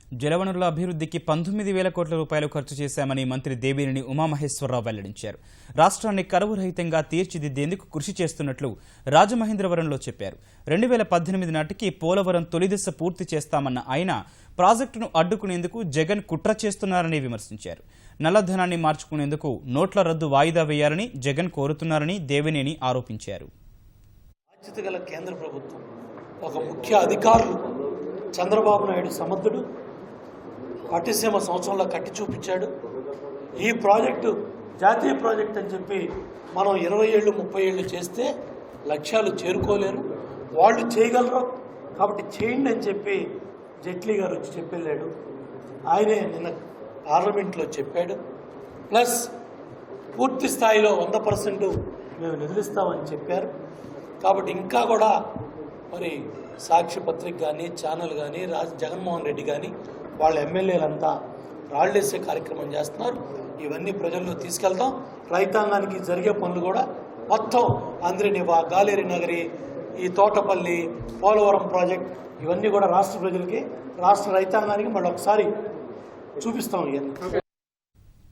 జలవనరుల అభివృద్ధికి 19,000 కోట్ల రూపాయలు ఖర్చు చేశామని మంత్రి దేవినేని ఉమామహేశ్వరరావు వెల్లడించారు. రాష్ట్రాన్ని కరువు రహితంగా తీర్చిదిద్దేందుకు కృషి చేస్తున్నట్లు రాజమహేంద్రవరంలో చెప్పారు. 2018 నాటికి పోలవరం తొలిదశ పూర్తి చేస్తామన్న ఆయన ప్రాజెక్టును అడ్డుకునేందుకు జగన్ కుట్ర చేస్తున్నారని విమర్శించారు. నల్లధనాన్ని మార్చుకునేందుకు నోట్ల రద్దు వాయిదా వేయాలని జగన్ కోరుతున్నారని దేవినేని ఆరోపించారు. బాధ్యత గల కేంద్ర ప్రభుత్వం ఒక ముఖ్య అధికారులు చంద్రబాబు నాయుడు సమర్థుడు, పట్టిసీమ సంవత్సరంలో కట్టి చూపించాడు. ఈ ప్రాజెక్టు జాతీయ ప్రాజెక్ట్ అని చెప్పి మనం 20 ఏళ్ళు 30 ఏళ్ళు చేస్తే లక్ష్యాలు చేరుకోలేరు, వాళ్ళు చేయగలరు కాబట్టి చేయండి అని చెప్పి జైట్లీ గారు వచ్చి చెప్పెళ్ళాడు. ఆయనే నిన్న పార్లమెంట్లో చెప్పాడు. ప్లస్ పూర్తి స్థాయిలో 100% మేము నిధులిస్తామని చెప్పారు. కాబట్టి ఇంకా కూడా మరి సాక్షి పత్రిక కానీ ఛానల్ కానీ జగన్మోహన్ రెడ్డి కానీ వాళ్ళ ఎమ్మెల్యేలంతా రాళ్ళేసే కార్యక్రమం చేస్తున్నారు. ఇవన్నీ ప్రజల్లో తీసుకెళ్తాం. రైతాంగానికి జరిగే పనులు కూడా మొత్తం అంద్రినివా, గాలేరి నగరి, ఈ తోటపల్లి, పోలవరం ప్రాజెక్ట్ ఇవన్నీ కూడా రాష్ట్ర ప్రజలకి, రాష్ట్ర రైతాంగానికి మళ్ళీ ఒకసారి చూపిస్తాం. ఇవన్నీ